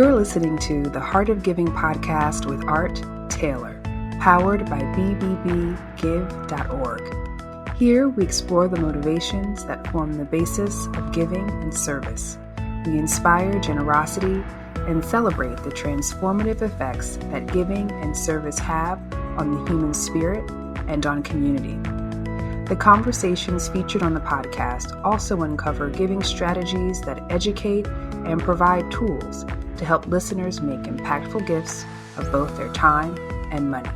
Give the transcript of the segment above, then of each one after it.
You're listening to the Heart of Giving podcast with Art Taylor, powered by bbbgive.org. Here we explore the motivations that form the basis of giving and service. We inspire generosity and celebrate the transformative effects that giving and service have on the human spirit and on community. The conversations featured on the podcast also uncover giving strategies that educate and provide tools to help listeners make impactful gifts of both their time and money.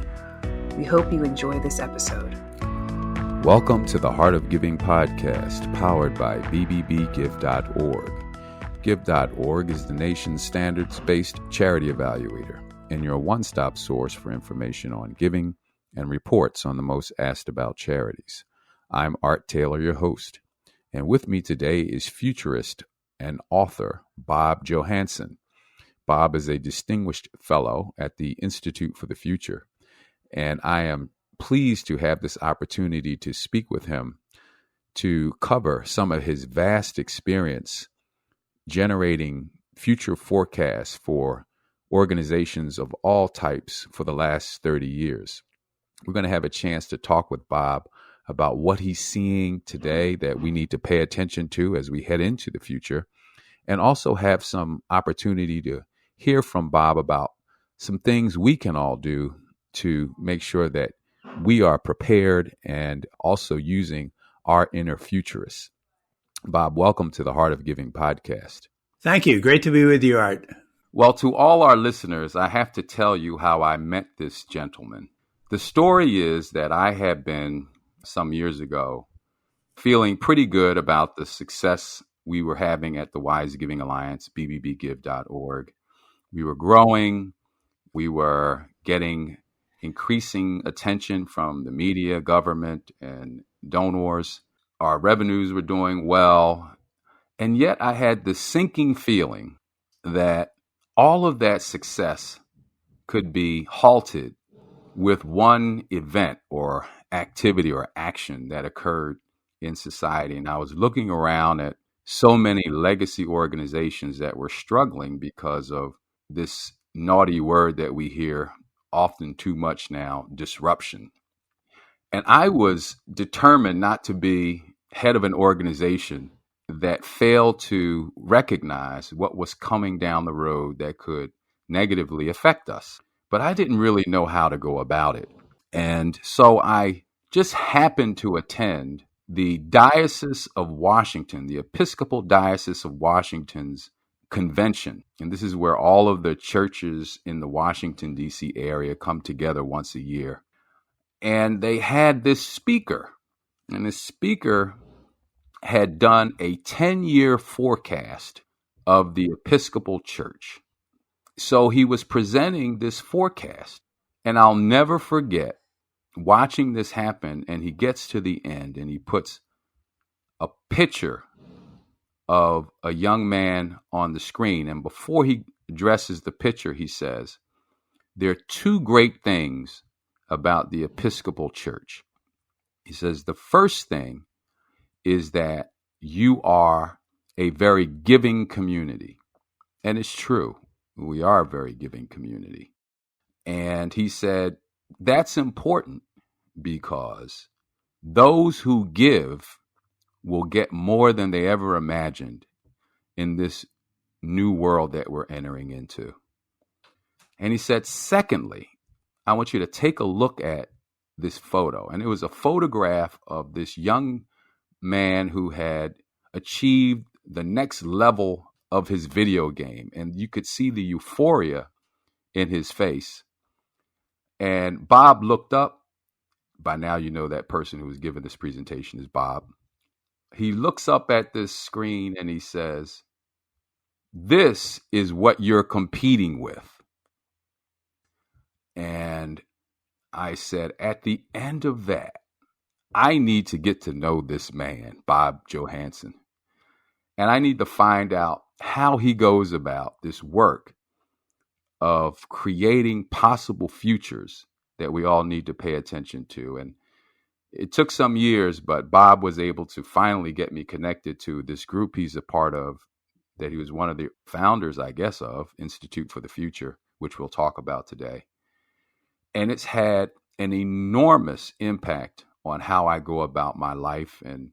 We hope you enjoy this episode. Welcome to the Heart of Giving podcast, powered by bbbgive.org. Give.org is the nation's standards-based charity evaluator and your one-stop source for information on giving and reports on the most asked about charities. I'm Art Taylor, your host, and with me today is futurist and author Bob Johansen. Bob is a distinguished fellow at the Institute for the Future, and I am pleased to have this opportunity to speak with him to cover some of his vast experience generating future forecasts for organizations of all types for the last 30 years. We're going to have a chance to talk with Bob about what he's seeing today that we need to pay attention to as we head into the future, and also have some opportunity to hear from Bob about some things we can all do to make sure that we are prepared and also using our inner futurists. Bob, welcome to the Heart of Giving podcast. Thank you. Great to be with you, Art. Well, to all our listeners, I have to tell you how I met this gentleman. The story is that I have been, some years ago, feeling pretty good about the success we were having at the Wise Giving Alliance, bbbgive.org. We were growing. We were getting increasing attention from the media, government, and donors. Our revenues were doing well. And yet I had the sinking feeling that all of that success could be halted with one event or activity or action that occurred in society. And I was looking around at so many legacy organizations that were struggling because of this naughty word that we hear often too much now, disruption. And I was determined not to be head of an organization that failed to recognize what was coming down the road that could negatively affect us. But I didn't really know how to go about it. And so I just happened to attend the Diocese of Washington, the Episcopal Diocese of Washington's convention. And this is where all of the churches in the Washington, D.C. area come together once a year. And they had this speaker, and this speaker had done a 10-year forecast of the Episcopal Church. So he was presenting this forecast, and I'll never forget watching this happen. And he gets to the end and he puts a picture of a young man on the screen. And before he addresses the picture, he says, there are two great things about the Episcopal Church. He says, the first thing is that you are a very giving community. And it's true. We are a very giving community. And he said, that's important because those who give will get more than they ever imagined in this new world that we're entering into. And he said, secondly, I want you to take a look at this photo. And it was a photograph of this young man who had achieved the next level of his video game. And you could see the euphoria in his face. And Bob looked up. By now, you know that person who was giving this presentation is Bob. He looks up at this screen and he says, this is what you're competing with. And I said, at the end of that, I need to get to know this man, Bob Johansen. And I need to find out how he goes about this work of creating possible futures that we all need to pay attention to. And it took some years, but Bob was able to finally get me connected to this group he's a part of that he was one of the founders, I guess, of Institute for the Future, which we'll talk about today. And it's had an enormous impact on how I go about my life and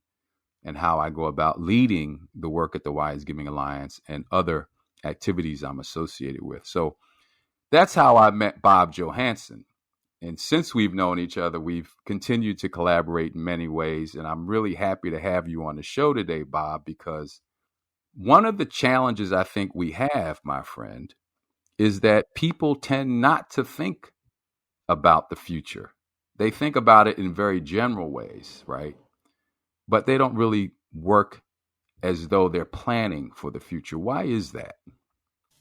how I go about leading the work at the Wise Giving Alliance and other activities I'm associated with. So that's how I met Bob Johansen. And since we've known each other, we've continued to collaborate in many ways. And I'm really happy to have you on the show today, Bob, because one of the challenges I think we have, my friend, is that people tend not to think about the future. They think about it in very general ways, right? But they don't really work as though they're planning for the future. Why is that?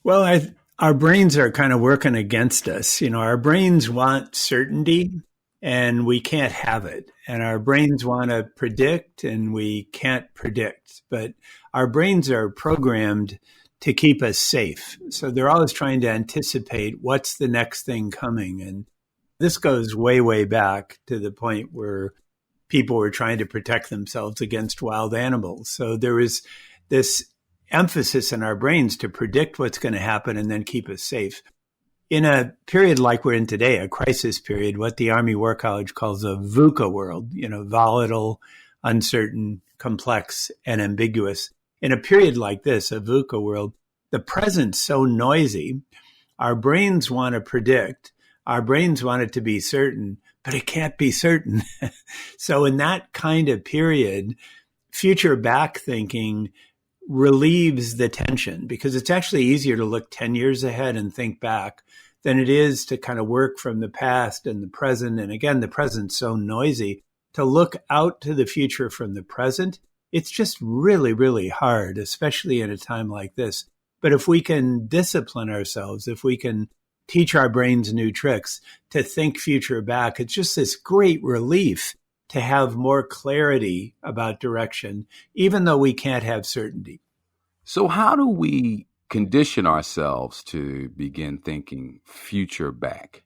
Well, our brains are kind of working against us. Our brains want certainty and we can't have it. And our brains want to predict and we can't predict. But our brains are programmed to keep us safe. So they're always trying to anticipate what's the next thing coming. And this goes way, way back to the point where people were trying to protect themselves against wild animals. So there was this emphasis in our brains to predict what's going to happen and then keep us safe. In a period like we're in today, a crisis period, what the Army War College calls a VUCA world, volatile, uncertain, complex, and ambiguous. In a period like this, a VUCA world, the present's so noisy, our brains want to predict, our brains want it to be certain, but it can't be certain. So in that kind of period, future back thinking relieves the tension because it's actually easier to look 10 years ahead and think back than it is to kind of work from the past and the present. And again, the present's so noisy. To look out to the future from the present, it's just really, really hard, especially in a time like this. But if we can discipline ourselves, if we can teach our brains new tricks to think future back, it's just this great relief to have more clarity about direction, even though we can't have certainty. So how do we condition ourselves to begin thinking future back?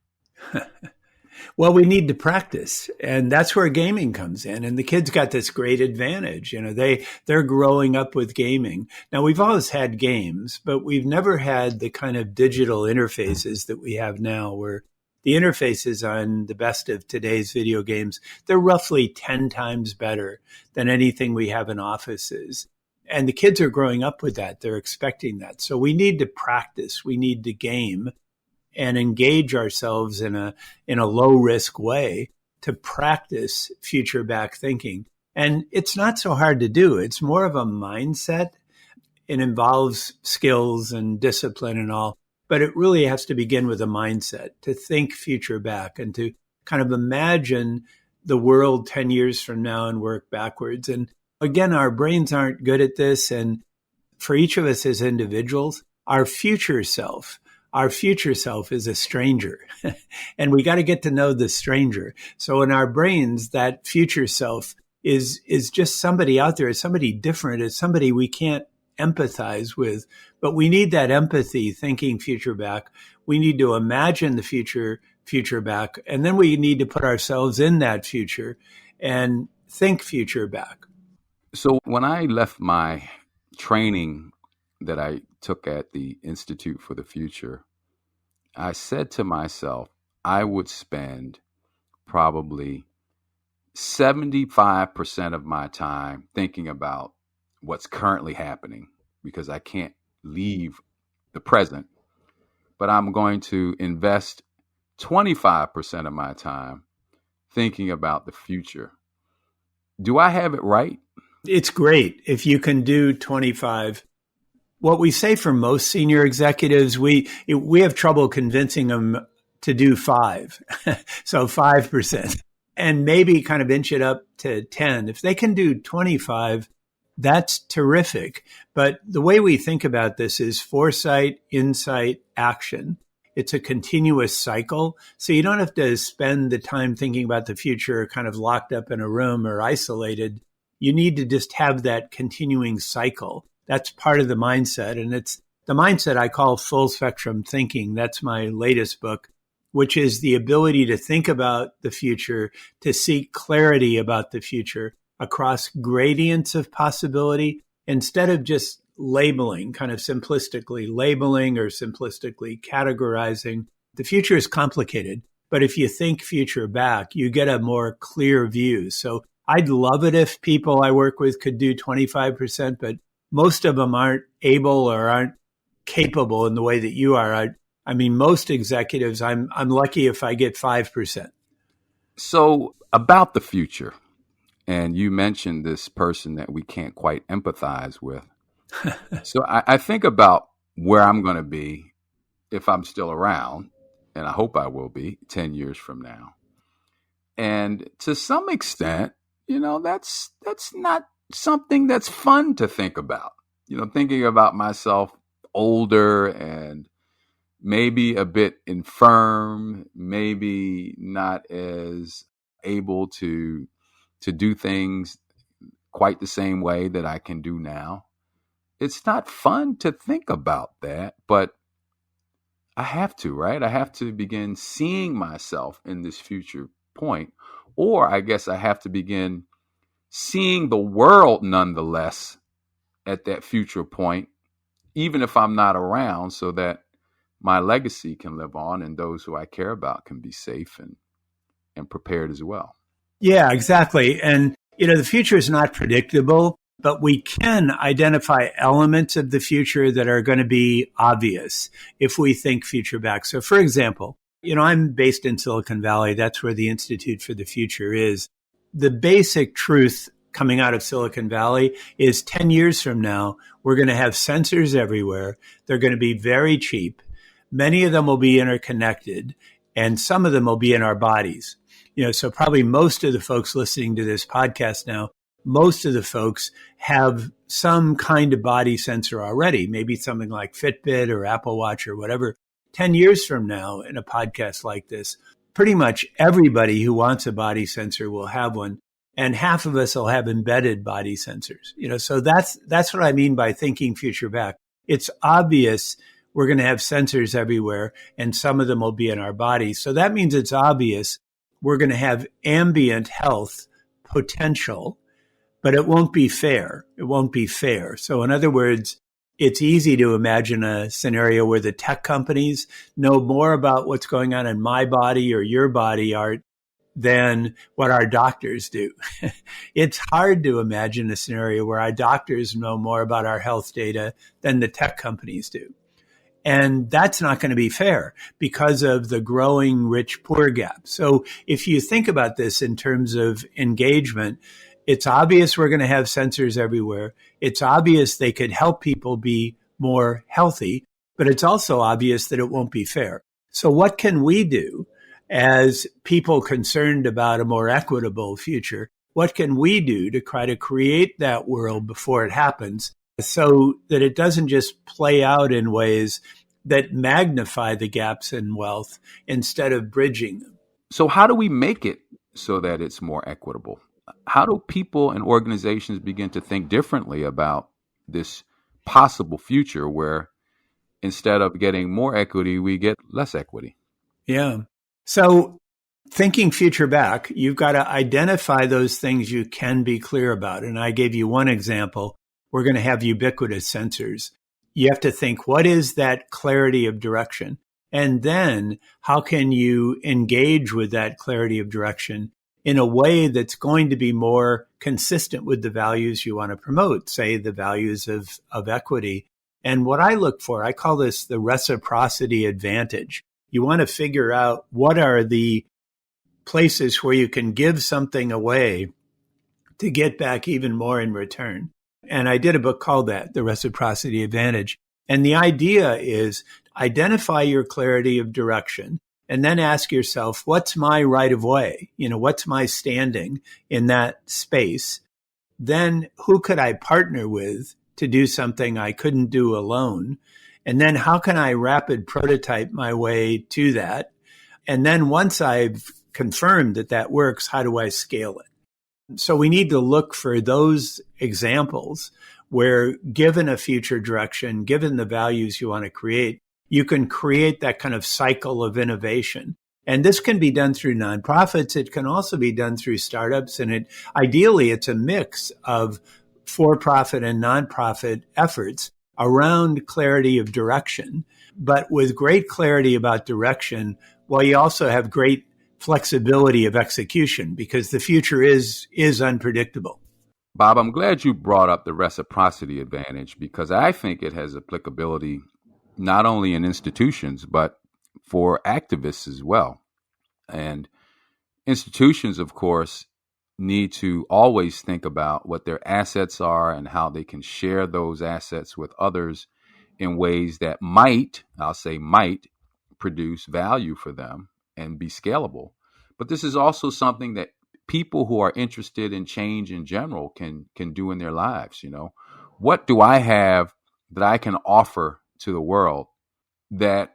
Well, we need to practice, and that's where gaming comes in. And the kids got this great advantage. They're growing up with gaming. Now, we've always had games, but we've never had the kind of digital interfaces that we have now, where the interfaces on the best of today's video games, they're roughly 10 times better than anything we have in offices. And the kids are growing up with that. They're expecting that. So we need to practice. We need to game and engage ourselves in a low risk way to practice future back thinking. And it's not so hard to do. It's more of a mindset. It involves skills and discipline and all, but it really has to begin with a mindset to think future back and to kind of imagine the world 10 years from now and work backwards. And again, our brains aren't good at this. And for each of us as individuals, our future self is a stranger. And we got to get to know the stranger. So in our brains, that future self is just somebody out there. It's somebody different. It's somebody we can't empathize with. But we need that empathy, thinking future back. We need to imagine the future back. And then we need to put ourselves in that future and think future back. So when I left my training that I took at the Institute for the Future, I said to myself, I would spend probably 75% of my time thinking about what's currently happening because I can't leave the present, but I'm going to invest 25% of my time thinking about the future. Do I have it right? It's great if you can do 25. What we say for most senior executives, we have trouble convincing them to do 5. So 5%, and maybe kind of inch it up to 10. If they can do 25, that's terrific. But the way we think about this is foresight, insight, action. It's a continuous cycle. So you don't have to spend the time thinking about the future kind of locked up in a room or isolated. You need to just have that continuing cycle. That's part of the mindset. And it's the mindset I call full spectrum thinking. That's my latest book, which is the ability to think about the future, to seek clarity about the future across gradients of possibility, instead of just labeling, kind of simplistically labeling or simplistically categorizing. The future is complicated, but if you think future back, you get a more clear view. So I'd love it if people I work with could do 25%, but most of them aren't able or aren't capable in the way that you are. I mean, most executives, I'm lucky if I get 5%. So about the future, and you mentioned this person that we can't quite empathize with. So I think about where I'm going to be if I'm still around, and I hope I will be 10 years from now. And to some extent, that's not something that's fun to think about. Thinking about myself older and maybe a bit infirm, maybe not as able to do things quite the same way that I can do now. It's not fun to think about that, but I have to, right? I have to begin seeing myself in this future point, or I guess I have to begin seeing the world nonetheless at that future point, even if I'm not around, so that my legacy can live on and those who I care about can be safe and prepared as well. Yeah, exactly. And, the future is not predictable, but we can identify elements of the future that are going to be obvious if we think future back. So, for example, I'm based in Silicon Valley. That's where the Institute for the Future is. The basic truth coming out of Silicon Valley is 10 years from now, we're going to have sensors everywhere. They're going to be very cheap. Many of them will be interconnected, and some of them will be in our bodies. So probably most of the folks listening to this podcast now, most of the folks have some kind of body sensor already, maybe something like Fitbit or Apple Watch or whatever. 10 years from now, in a podcast like this, pretty much everybody who wants a body sensor will have one. And half of us will have embedded body sensors. So that's what I mean by thinking future back. It's obvious we're going to have sensors everywhere, and some of them will be in our bodies. So that means it's obvious we're going to have ambient health potential, but it won't be fair. It won't be fair. So in other words, it's easy to imagine a scenario where the tech companies know more about what's going on in my body or your body, Art, than what our doctors do. It's hard to imagine a scenario where our doctors know more about our health data than the tech companies do. And that's not going to be fair because of the growing rich-poor gap. So if you think about this in terms of engagement, it's obvious we're going to have sensors everywhere. It's obvious they could help people be more healthy, but it's also obvious that it won't be fair. So what can we do as people concerned about a more equitable future? What can we do to try to create that world before it happens, so that it doesn't just play out in ways that magnify the gaps in wealth instead of bridging them? So how do we make it so that it's more equitable? How do people and organizations begin to think differently about this possible future where instead of getting more equity, we get less equity? Yeah. So thinking future back, you've got to identify those things you can be clear about. And I gave you one example. We're going to have ubiquitous sensors. You have to think, what is that clarity of direction? And then how can you engage with that clarity of direction in a way that's going to be more consistent with the values you want to promote, say the values of equity? And what I look for, I call this the reciprocity advantage. You want to figure out what are the places where you can give something away to get back even more in return. And I did a book called that, The Reciprocity Advantage. And the idea is identify your clarity of direction and then ask yourself, what's my right of way? What's my standing in that space? Then who could I partner with to do something I couldn't do alone? And then how can I rapid prototype my way to that? And then once I've confirmed that that works, how do I scale it? So we need to look for those examples where, given a future direction, given the values you want to create, you can create that kind of cycle of innovation. And this can be done through nonprofits. It can also be done through startups. And ideally, it's a mix of for-profit and nonprofit efforts around clarity of direction, but with great clarity about direction, while you also have great flexibility of execution, because the future is unpredictable. Bob, I'm glad you brought up the reciprocity advantage because I think it has applicability not only in institutions, but for activists as well. And institutions, of course, need to always think about what their assets are and how they can share those assets with others in ways that might, I'll say might, produce value for them and be scalable. But this is also something that people who are interested in change in general can do in their lives. What do I have that I can offer to the world that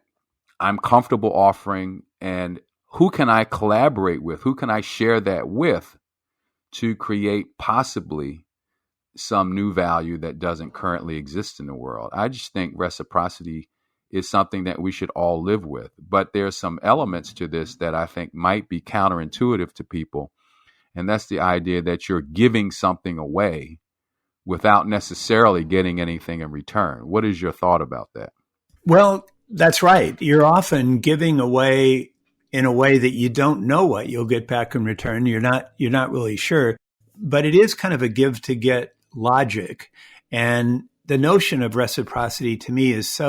I'm comfortable offering, and who can I collaborate with? Who can I share that with to create possibly some new value that doesn't currently exist in the world? I just think reciprocity is something that we should all live with. But there's some elements to this that I think might be counterintuitive to people. And that's the idea that you're giving something away without necessarily getting anything in return. What is your thought about that? Well, that's right. You're often giving away in a way that you don't know what you'll get back in return. You're not really sure, but it is kind of a give to get logic. And the notion of reciprocity to me is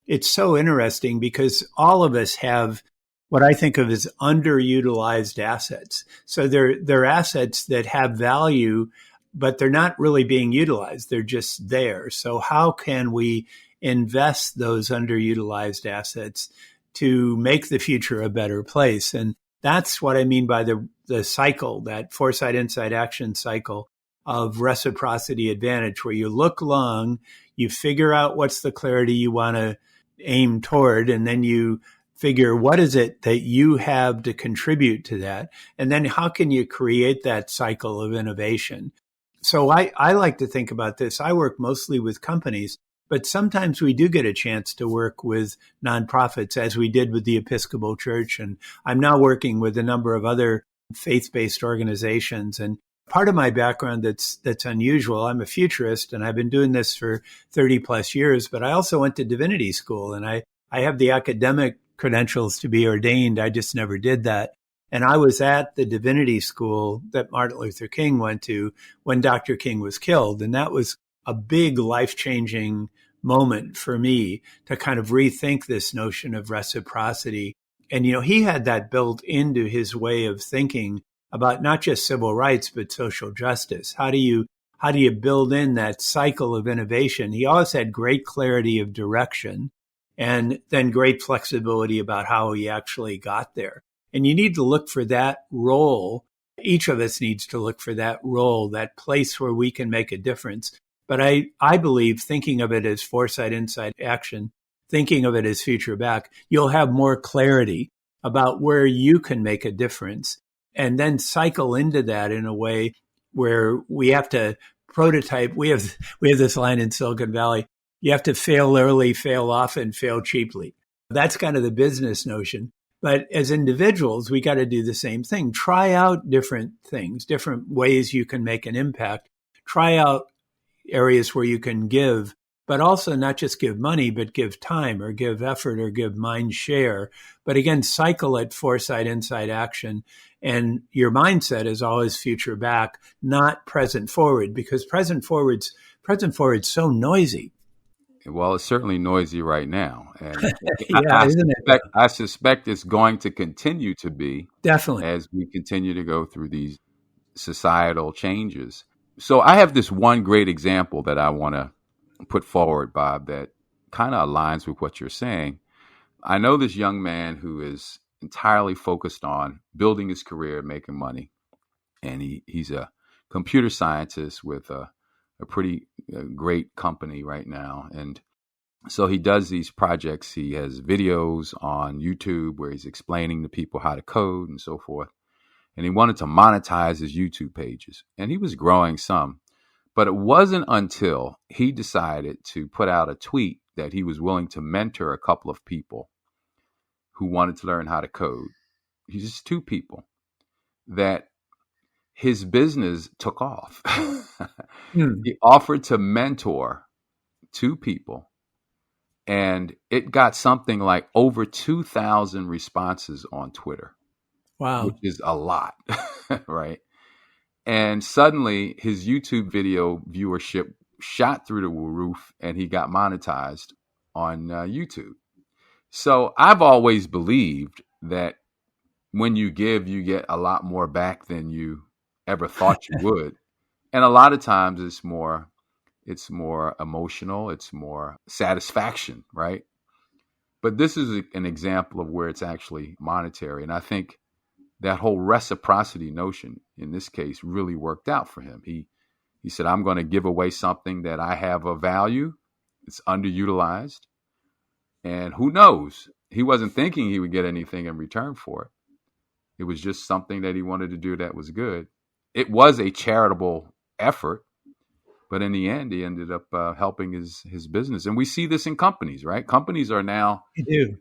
it's so interesting because all of us have what I think of as underutilized assets. So they're assets that have value, but they're not really being utilized. They're just there. So how can we invest those underutilized assets to make the future a better place? And that's what I mean by the cycle, that Foresight Insight Action cycle of reciprocity advantage, where you look long, you figure out what's the clarity you want to aim toward, and then you figure what is it that you have to contribute to that, and then how can you create that cycle of innovation. So I like to think about this. I work mostly with companies, but sometimes we do get a chance to work with nonprofits, as we did with the Episcopal Church. And I'm now working with a number of other faith-based organizations. And part of my background that's unusual, I'm a futurist, and I've been doing this for 30 plus years, but I also went to divinity school, and I have the academic credentials to be ordained. I just never did that. And I was at the divinity school that Martin Luther King went to when Dr. King was killed. And that was a big life-changing moment for me to kind of rethink this notion of reciprocity. And, he had that built into his way of thinking about not just civil rights, but social justice. How do you build in that cycle of innovation? He always had great clarity of direction and then great flexibility about how he actually got there. And you need to look for that role. Each of us needs to look for that role, that place where we can make a difference. But I believe, thinking of it as Foresight Insight Action, thinking of it as Future Back, you'll have more clarity about where you can make a difference, and then cycle into that in a way where we have to prototype. We have this line in Silicon Valley: you have to fail early, fail often, fail cheaply. That's kind of the business notion. But as individuals, we got to do the same thing. Try out different things, different ways you can make an impact. Try out areas where you can give, but also not just give money, but give time or give effort or give mind share. But again, cycle at Foresight Insight Action. And your mindset is always future back, not present forward, because present forward's so noisy. Well, it's certainly noisy right now. And Yeah, isn't it? I suspect it's going to continue to be. Definitely. As we continue to go through these societal changes. So I have this one great example that I want to put forward, Bob, that kind of aligns with what you're saying. I know this young man who is entirely focused on building his career, making money. And he's a computer scientist with a pretty great company right now. And so he does these projects. He has videos on YouTube where he's explaining to people how to code and so forth. And he wanted to monetize his YouTube pages. And he was growing some. But it wasn't until he decided to put out a tweet that he was willing to mentor a couple of people who wanted to learn how to code. He's just two people that his business took off. Hmm. He offered to mentor two people, and it got something like over 2,000 responses on Twitter, which Wow. is a lot, right? And suddenly his YouTube video viewership shot through the roof and he got monetized on YouTube. So I've always believed that when you give, you get a lot more back than you ever thought you would. And a lot of times it's more emotional, it's more satisfaction, right? But this is an example of where it's actually monetary. And I think that whole reciprocity notion in this case really worked out for him. He said, I'm going to give away something that I have of value. It's underutilized. And who knows? He wasn't thinking he would get anything in return for it. It was just something that he wanted to do that was good. It was a charitable effort, but in the end, he ended up helping his business. And we see this in companies, right? Companies are now You do.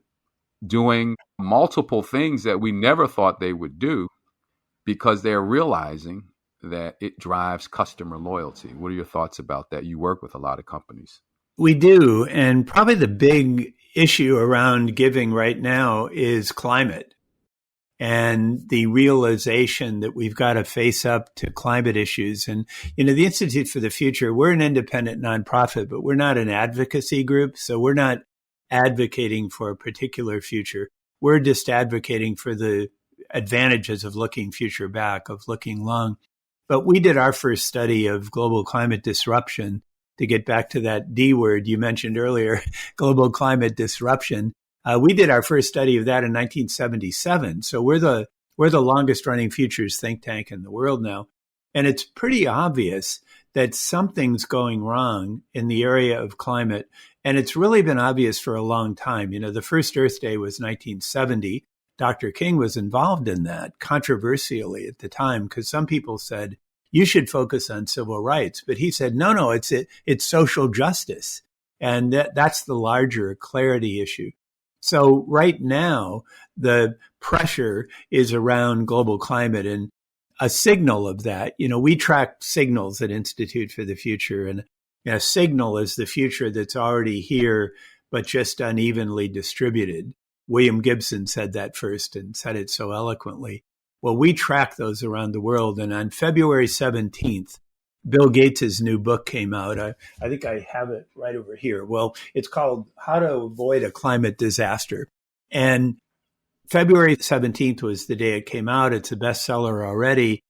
doing multiple things that we never thought they would do because they're realizing that it drives customer loyalty. What are your thoughts about that? You work with a lot of companies. We do. And probably the big issue around giving right now is climate and the realization that we've got to face up to climate issues. And, the Institute for the Future, we're an independent nonprofit, but we're not an advocacy group. So we're not advocating for a particular future. We're just advocating for the advantages of looking future back, of looking long. But we did our first study of global climate disruption, to get back to that D word you mentioned earlier, global climate disruption. We did our first study of that in 1977. So we're the longest running futures think tank in the world now. And it's pretty obvious that something's going wrong in the area of climate. And it's really been obvious for a long time. The first Earth Day was 1970. Dr. King was involved in that controversially at the time, because some people said, you should focus on civil rights. But he said, no, it's social justice. And that's the larger clarity issue. So right now, the pressure is around global climate, and a signal of that. We track signals at Institute for the Future, and a signal is the future that's already here, but just unevenly distributed. William Gibson said that first and said it so eloquently. Well, we track those around the world. And on February 17th, Bill Gates' new book came out. I think I have it right over here. Well, it's called How to Avoid a Climate Disaster. And February 17th was the day it came out. It's a bestseller already.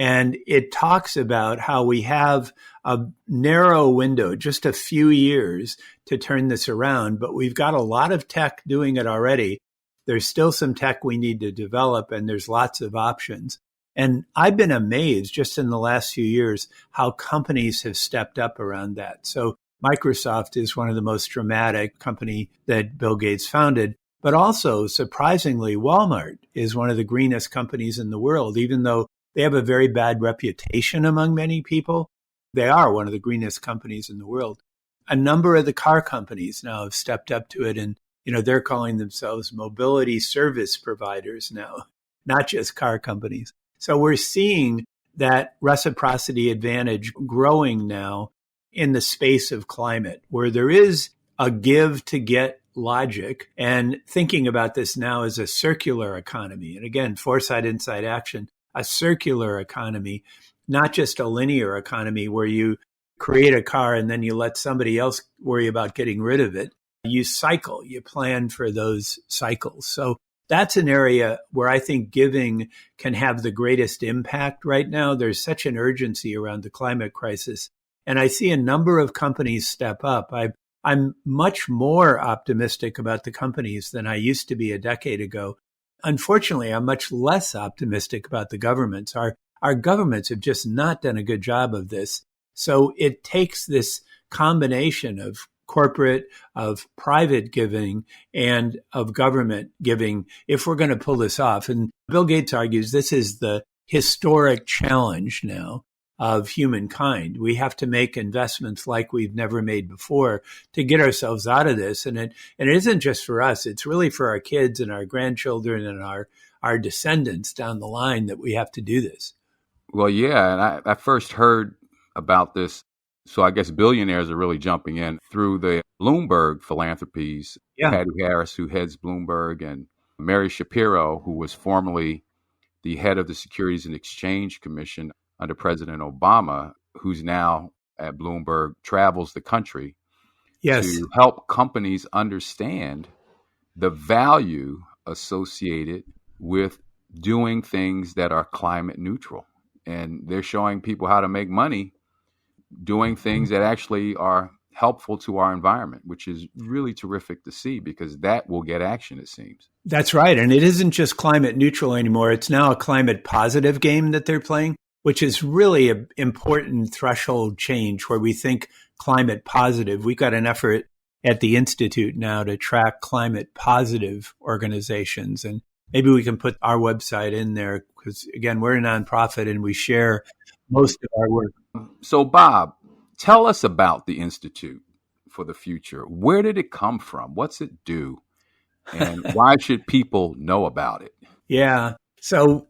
And it talks about how we have a narrow window, just a few years to turn this around, but we've got a lot of tech doing it already. There's still some tech we need to develop, and there's lots of options. And I've been amazed just in the last few years how companies have stepped up around that. So Microsoft is one of the most dramatic company that Bill Gates founded, but also surprisingly, Walmart is one of the greenest companies in the world, even though they have a very bad reputation among many people. They are one of the greenest companies in the world. A number of the car companies now have stepped up to it, and they're calling themselves mobility service providers now, not just car companies. So we're seeing that reciprocity advantage growing now in the space of climate, where there is a give to get logic, and thinking about this now as a circular economy. And again, Foresight Inside Action, a circular economy, not just a linear economy where you create a car and then you let somebody else worry about getting rid of it. You cycle, you plan for those cycles. So that's an area where I think giving can have the greatest impact right now. There's such an urgency around the climate crisis. And I see a number of companies step up. I'm much more optimistic about the companies than I used to be a decade ago. Unfortunately, I'm much less optimistic about the governments. Our governments have just not done a good job of this. So it takes this combination of corporate, of private giving, and of government giving if we're going to pull this off. And Bill Gates argues this is the historic challenge now of humankind. We have to make investments like we've never made before to get ourselves out of this. And it isn't just for us. It's really for our kids and our grandchildren and our descendants down the line that we have to do this. Well, yeah, and I first heard about this. So I guess billionaires are really jumping in through the Bloomberg philanthropies. Yeah. Patty Harris, who heads Bloomberg, and Mary Shapiro, who was formerly the head of the Securities and Exchange Commission under President Obama, who's now at Bloomberg, travels the country Yes. to help companies understand the value associated with doing things that are climate neutral. And they're showing people how to make money doing things that actually are helpful to our environment, which is really terrific to see because that will get action, it seems. That's right. And it isn't just climate neutral anymore. It's now a climate positive game that they're playing, which is really an important threshold change where we think climate positive. We've got an effort at the Institute now to track climate positive organizations. And maybe we can put our website in there because, again, we're a nonprofit and we share most of our work. So, Bob, tell us about the Institute for the Future. Where did it come from? What's it do? And why should people know about it? Yeah. So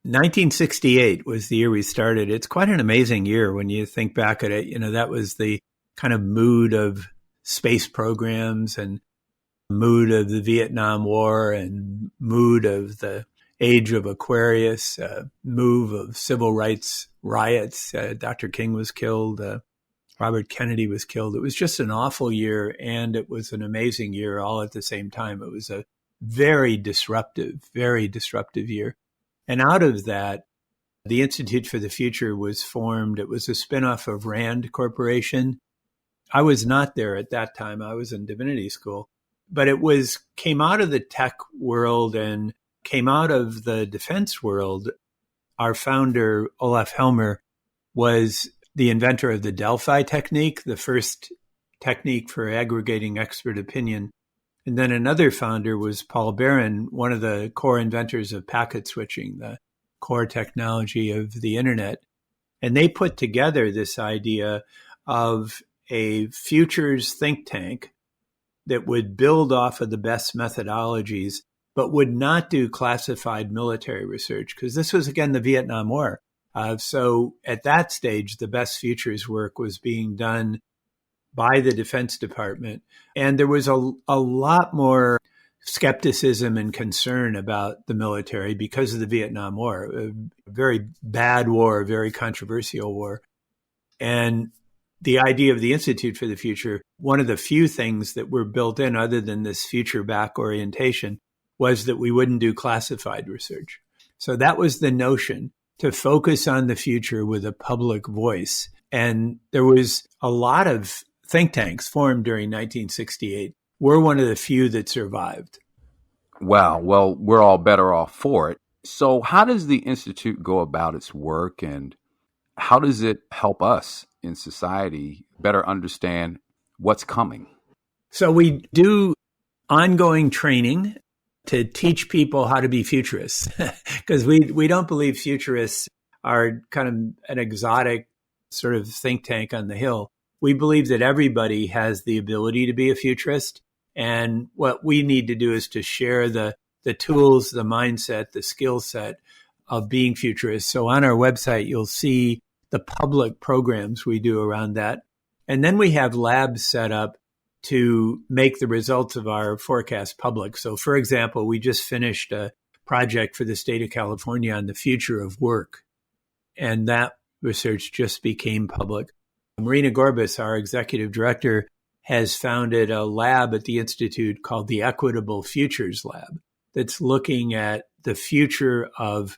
1968 was the year we started. It's quite an amazing year when you think back at it. You know, that was the kind of mood of space programs and mood of the Vietnam War and mood of the age of Aquarius, move of civil rights riots. Dr. King was killed. Robert Kennedy was killed. It was just an awful year, and it was an amazing year all at the same time. It was a very disruptive year. And out of that, the Institute for the Future was formed. It was a spinoff of Rand Corporation. I was not there at that time. I was in divinity school. But it came out of the tech world and came out of the defense world. Our founder, Olaf Helmer, was the inventor of the Delphi technique, the first technique for aggregating expert opinion. And then another founder was Paul Barron, one of the core inventors of packet switching, the core technology of the internet. And they put together this idea of a futures think tank that would build off of the best methodologies, but would not do classified military research, because this was, again, the Vietnam War. So at that stage, the best futures work was being done by the Defense Department. And there was a lot more skepticism and concern about the military because of the Vietnam War, a very bad war, a very controversial war. And the idea of the Institute for the Future, one of the few things that were built in other than this future back orientation, was that we wouldn't do classified research. So that was the notion, to focus on the future with a public voice. And there was a lot of think tanks formed during 1968. We're one of the few that survived. Wow. Well, we're all better off for it. So how does the Institute go about its work, and how does it help us in society better understand what's coming? So we do ongoing training to teach people how to be futurists, because we don't believe futurists are kind of an exotic sort of think tank on the hill. We believe that everybody has the ability to be a futurist. And what we need to do is to share the tools, the mindset, the skill set of being futurists. So on our website, you'll see the public programs we do around that. And then we have labs set up to make the results of our forecast public. So, for example, we just finished a project for the state of California on the future of work. And that research just became public. Marina Gorbis, our executive director, has founded a lab at the Institute called the Equitable Futures Lab that's looking at the future of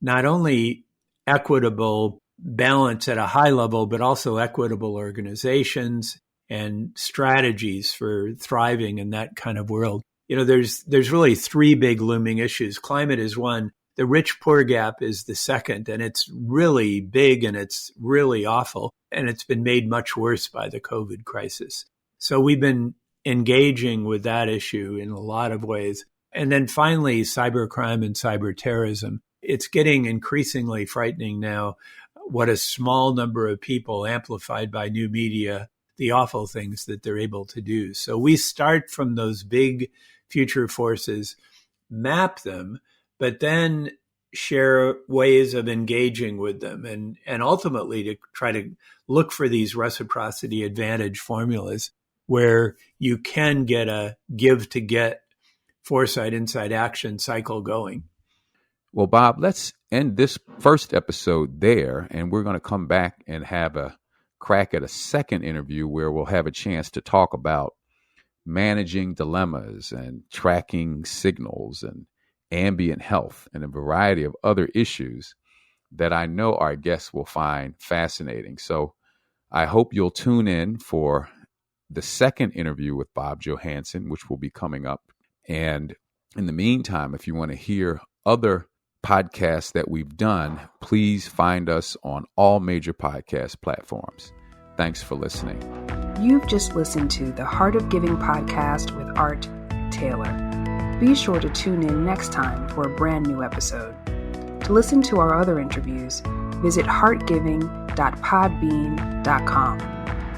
not only equitable balance at a high level, but also equitable organizations and strategies for thriving in that kind of world. You know, there's really three big looming issues. Climate is one. The rich-poor gap is the second, and it's really big and it's really awful, and it's been made much worse by the COVID crisis. So we've been engaging with that issue in a lot of ways. And then finally, cybercrime and cyber terrorism. It's getting increasingly frightening now what a small number of people, amplified by new media, the awful things that they're able to do. So we start from those big future forces, map them, but then share ways of engaging with them, and ultimately to try to look for these reciprocity advantage formulas where you can get a give to get foresight, insight, action cycle going. Well, Bob, let's end this first episode there, and we're going to come back and have a crack at a second interview where we'll have a chance to talk about managing dilemmas and tracking signals and ambient health and a variety of other issues that I know our guests will find fascinating. So I hope you'll tune in for the second interview with Bob Johansen, which will be coming up. And in the meantime, if you want to hear other podcasts that we've done, please find us on all major podcast platforms. Thanks for listening. You've just listened to the Heart of Giving podcast with Art Taylor. Be sure to tune in next time for a brand new episode. To listen to our other interviews, visit heartgiving.podbean.com.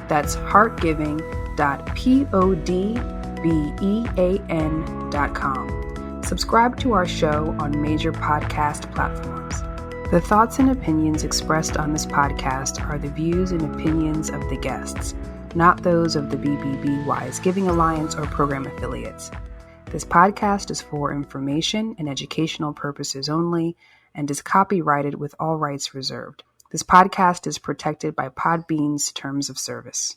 That's heartgiving.podbean.com. Subscribe to our show on major podcast platforms. The thoughts and opinions expressed on this podcast are the views and opinions of the guests, not those of the BBB Giving Alliance or program affiliates. This podcast is for information and educational purposes only and is copyrighted with all rights reserved. This podcast is protected by Podbean's terms of service.